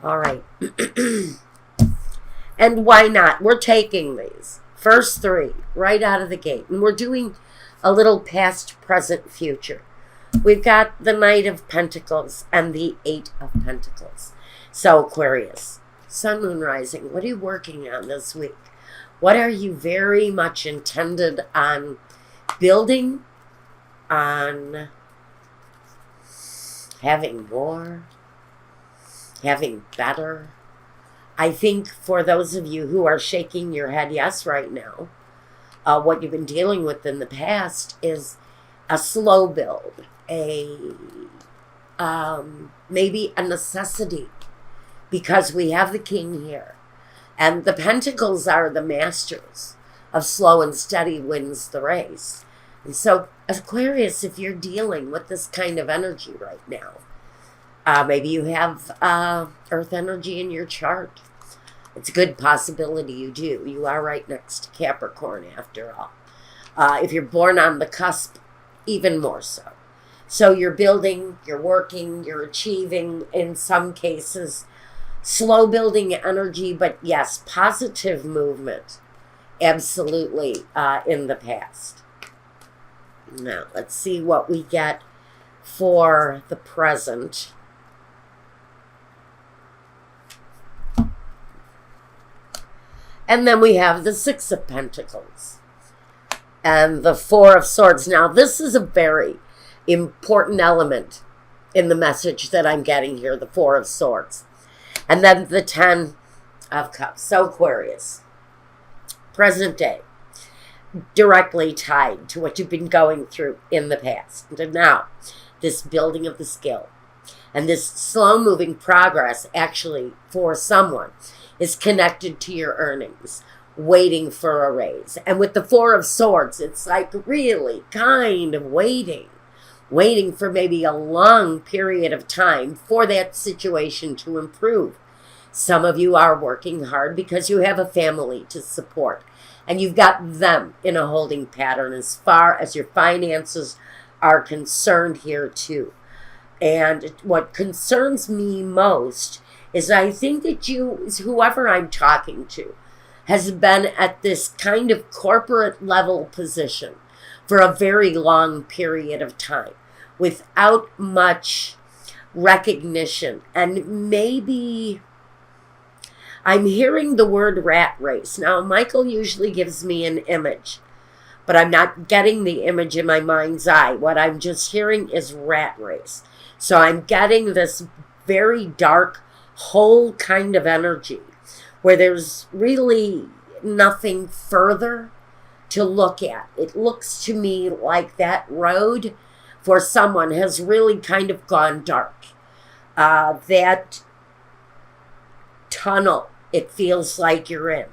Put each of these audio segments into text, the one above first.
All right. And why not? We're taking these first three right out of the gate. And we're doing a little past, present, future. We've got the Knight of Pentacles and the Eight of Pentacles. So Aquarius, Sun, Moon, Rising, what are you working on this week? What are you very much intended on building, on having more, having better? I think for those of you who are shaking your head yes right now, what you've been dealing with in the past is a slow build, maybe a necessity, because we have the King here. And the Pentacles are the masters of slow and steady wins the race. And so, Aquarius, if you're dealing with this kind of energy right now, maybe you have Earth energy in your chart. It's a good possibility you do. You are right next to Capricorn, after all. If you're born on the cusp, even more so. So you're building, you're working, you're achieving, in some cases, slow building energy, but yes, positive movement, absolutely, in the past. Now, let's see what we get for the present. And then we have the Six of Pentacles and the Four of Swords. Now, this is a very important element in the message that I'm getting here, the Four of Swords. And then the Ten of Cups. So Aquarius, present day, directly tied to what you've been going through in the past. And now, this building of the skill and this slow-moving progress, actually, for someone, is connected to your earnings, waiting for a raise. And with the Four of Swords, it's like really kind of waiting for maybe a long period of time for that situation to improve. Some of you are working hard because you have a family to support, and you've got them in a holding pattern as far as your finances are concerned here too. And what concerns me most is I think that whoever I'm talking to, has been at this kind of corporate level position for a very long period of time without much recognition. And maybe I'm hearing the word rat race. Now, Michael usually gives me an image, but I'm not getting the image in my mind's eye. What I'm just hearing is rat race. So I'm getting this very dark whole kind of energy where there's really nothing further to look at. It looks to me like that road for someone has really kind of gone dark. That tunnel, it feels like you're in,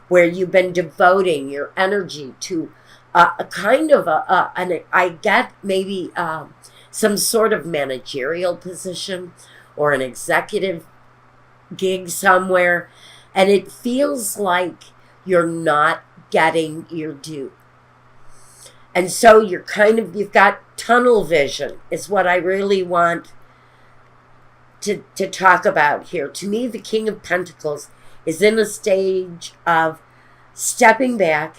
where you've been devoting your energy to a kind of and I get maybe some sort of managerial position or an executive gig somewhere, and it feels like you're not getting your due. And so you've got tunnel vision is what I really want to talk about here. To me, the King of Pentacles is in a stage of stepping back,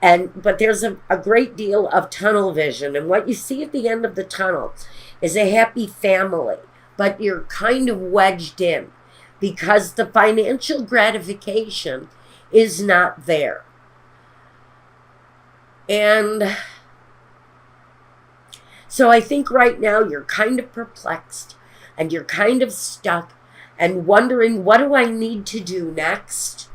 but there's a great deal of tunnel vision. And what you see at the end of the tunnel is a happy family, but you're kind of wedged in because the financial gratification is not there. And so I think right now you're kind of perplexed and you're kind of stuck and wondering, what do I need to do next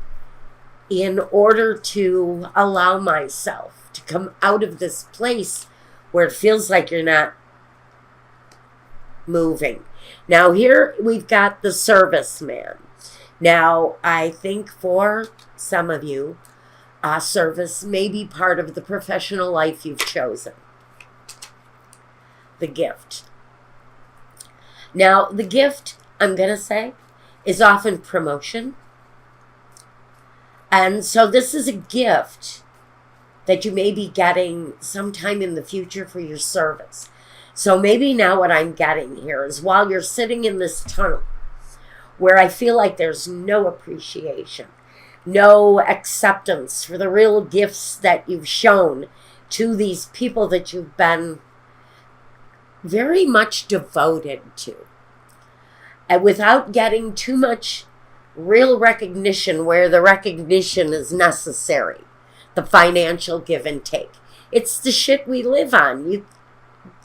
in order to allow myself to come out of this place where it feels like you're not moving. Now here we've got the serviceman. Now I think for some of you, service may be part of the professional life you've chosen. The gift. Now the gift, I'm going to say, is often promotion. And so this is a gift that you may be getting sometime in the future for your service. So maybe now what I'm getting here is while you're sitting in this tunnel, where I feel like there's no appreciation, no acceptance for the real gifts that you've shown to these people that you've been very much devoted to. And without getting too much real recognition where the recognition is necessary, the financial give and take. It's the shit we live on. You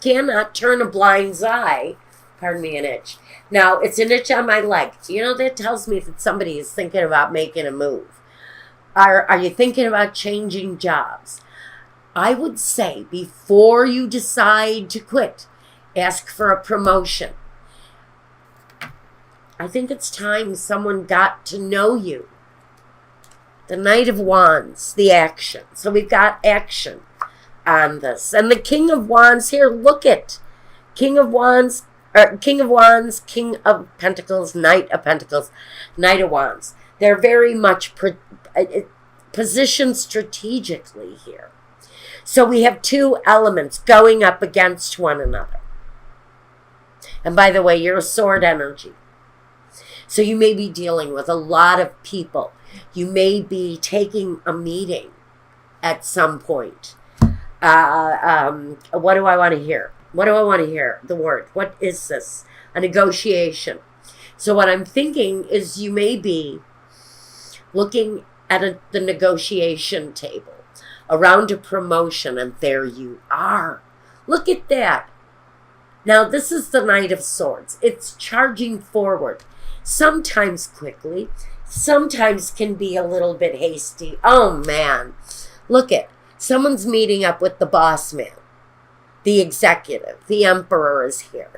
cannot turn a blind eye. Pardon me, an itch. Now, it's an itch on my leg. You know, that tells me that somebody is thinking about making a move. Are you thinking about changing jobs? I would say before you decide to quit, ask for a promotion. I think it's time someone got to know you. The Knight of Wands, the action. So we've got action on this. And the King of Wands here, look at King of Wands, King of Pentacles, Knight of Pentacles, Knight of Wands. They're very much positioned strategically here. So we have two elements going up against one another. And by the way, you're a sword energy. So you may be dealing with a lot of people. You may be taking a meeting at some point. What do I want to hear? What do I want to hear? The word. What is this? A negotiation. So what I'm thinking is you may be looking at the negotiation table around a promotion, and there you are. Look at that. Now, this is the Knight of Swords. It's charging forward. Sometimes quickly, sometimes can be a little bit hasty. Oh, man. Look at, someone's meeting up with the boss man, the executive, the emperor is here.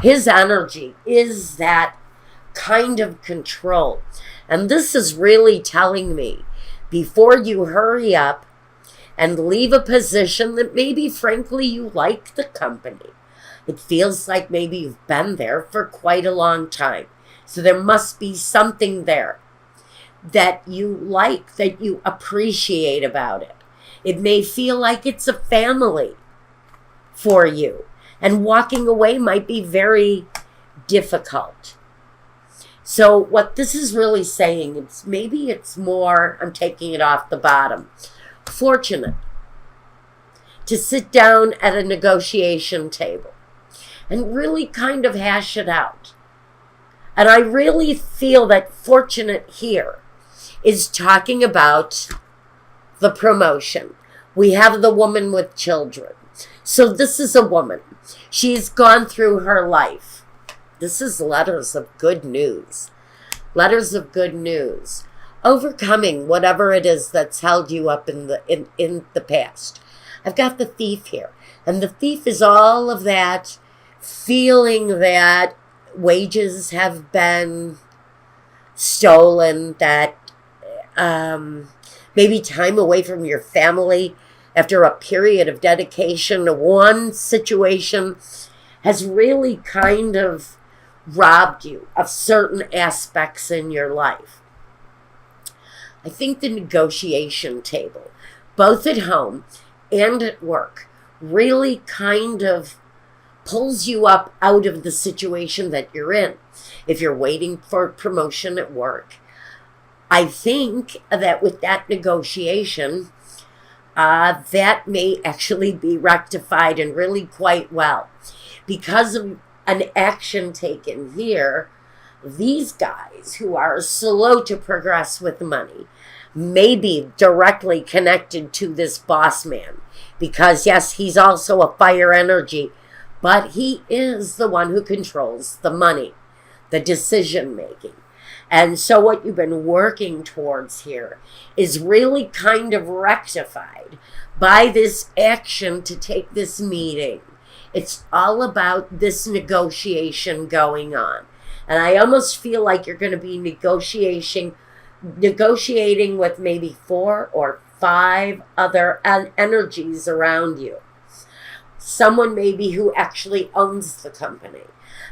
His energy is that kind of control. And this is really telling me, before you hurry up and leave a position that maybe, frankly, you like the company. It feels like maybe you've been there for quite a long time. So there must be something there that you like, that you appreciate about it. It may feel like it's a family for you. And walking away might be very difficult. So what this is really saying, it's maybe it's more, I'm taking it off the bottom, fortunate to sit down at a negotiation table and really kind of hash it out. And I really feel that fortunate here is talking about the promotion. We have the woman with children. So this is a woman. She's gone through her life. This is letters of good news. Letters of good news. Overcoming whatever it is that's held you up in the past. I've got the Thief here. And the Thief is all of that feeling that wages have been stolen, that maybe time away from your family after a period of dedication to one situation has really kind of robbed you of certain aspects in your life. I think the negotiation table, both at home and at work, really kind of pulls you up out of the situation that you're in. If you're waiting for promotion at work, I think that with that negotiation, that may actually be rectified and really quite well. Because of an action taken here, these guys who are slow to progress with money may be directly connected to this boss man. Because yes, he's also a fire energy, but he is the one who controls the money, the decision making. And so what you've been working towards here is really kind of rectified by this action to take this meeting. It's all about this negotiation going on. And I almost feel like you're going to be negotiating with maybe 4 or 5 other energies around you. Someone maybe who actually owns the company.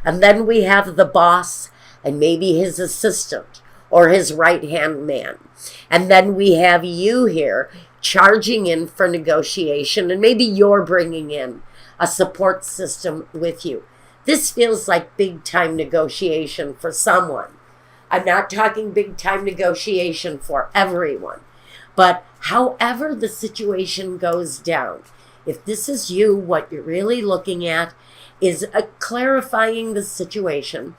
And then we have the boss and maybe his assistant or his right-hand man. And then we have you here charging in for negotiation, and maybe you're bringing in a support system with you. This feels like big-time negotiation for someone. I'm not talking big time negotiation for everyone. But however the situation goes down, if this is you, what you're really looking at is clarifying the situation,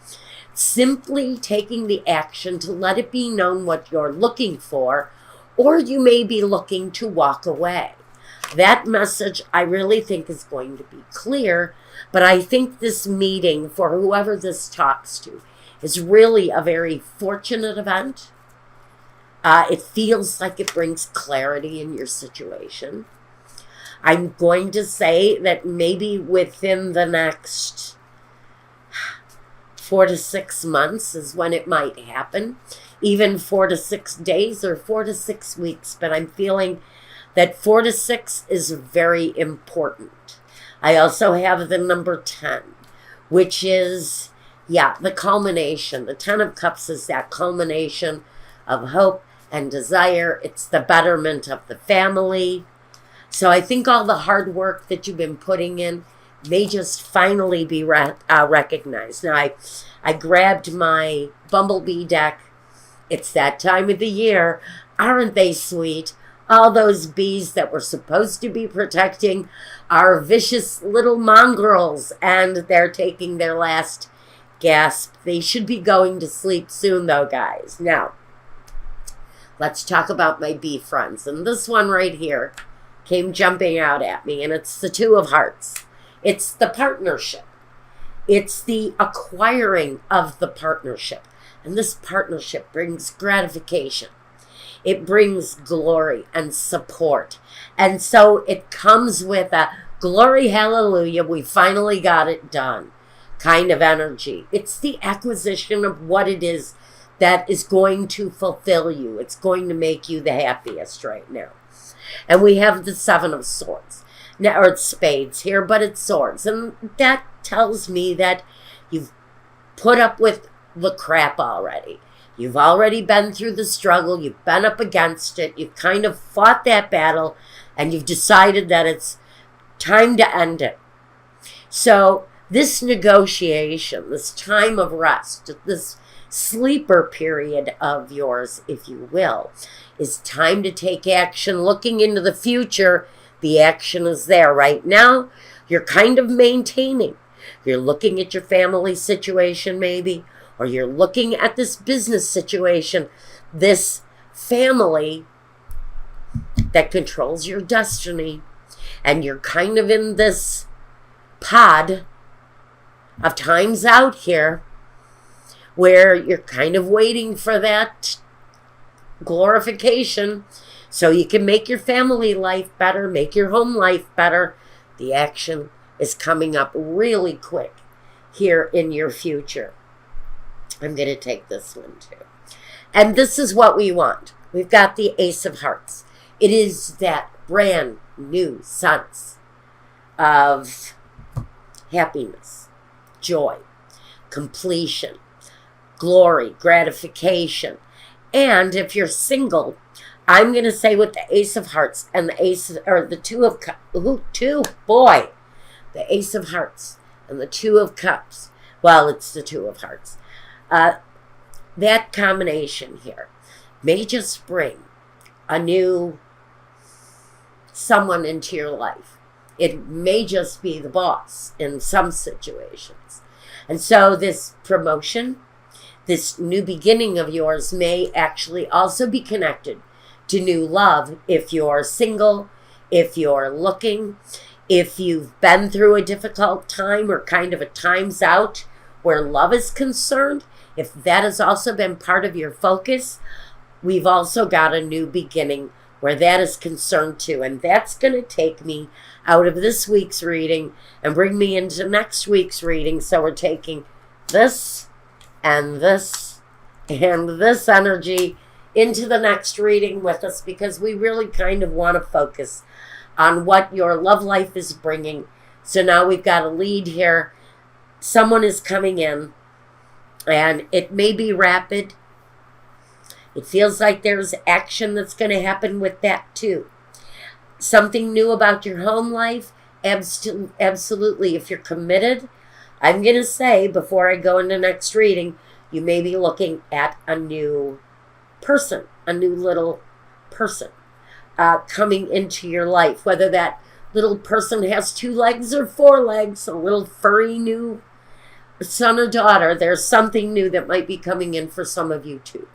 simply taking the action to let it be known what you're looking for, or you may be looking to walk away. That message I really think is going to be clear, but I think this meeting, for whoever this talks to, is really a very fortunate event. It feels like it brings clarity in your situation. I'm going to say that maybe within the next 4 to 6 months is when it might happen. Even 4 to 6 days or 4 to 6 weeks. But I'm feeling that 4 to 6 is very important. I also have the number 10, which is, the culmination. The 10 of Cups is that culmination of hope and desire. It's the betterment of the family. So I think all the hard work that you've been putting in may just finally be recognized. Now, I grabbed my Bumblebee deck. It's that time of the year. Aren't they sweet? All those bees that we're supposed to be protecting are vicious little mongrels, and they're taking their last gasp. They should be going to sleep soon, though, guys. Now, let's talk about my bee friends. And this one right here came jumping out at me, and it's the Two of Hearts. It's the partnership. It's the acquiring of the partnership. And this partnership brings gratification. It brings glory and support. And so it comes with a glory, hallelujah, we finally got it done kind of energy. It's the acquisition of what it is that is going to fulfill you. It's going to make you the happiest right now. And we have the Seven of Swords. Now, or it's spades here, but it's swords. And that tells me that you've put up with the crap already. You've already been through the struggle. You've been up against it. You've kind of fought that battle, and you've decided that it's time to end it. So this negotiation, this time of rest, this sleeper period of yours, if you will, is time to take action. Looking into the future, the action is there. Right now, you're kind of maintaining. You're looking at your family situation maybe, or you're looking at this business situation, this family that controls your destiny. And you're kind of in this pod of times out here where you're kind of waiting for that glorification so you can make your family life better, make your home life better. The action is coming up really quick here in your future. I'm going to take this one too. And this is what we want. We've got the Ace of Hearts. It is that brand new sense of happiness, joy, completion, glory, gratification. And if you're single, I'm going to say with the Ace of Hearts and the Ace, or the Two of Cups, the Ace of Hearts and the Two of Cups. Well, it's the Two of Hearts. That combination here may just bring a new someone into your life. It may just be the boss in some situations. And so this promotion, this new beginning of yours may actually also be connected to new love. If you're single, if you're looking, if you've been through a difficult time or kind of a time's out where love is concerned, if that has also been part of your focus, we've also got a new beginning where that is concerned too. And that's going to take me out of this week's reading and bring me into next week's reading. So we're taking this and this and this energy into the next reading with us, because we really kind of want to focus on what your love life is bringing. So now we've got a lead here. Someone is coming in, and it may be rapid. It feels like there's action that's going to happen with that too. Something new about your home life? Absolutely. If you're committed, I'm going to say, before I go into next reading, You may be looking at a new person, a new little person coming into your life, whether that little person has 2 legs or 4 legs, a little furry new son or daughter. There's something new that might be coming in for some of you too.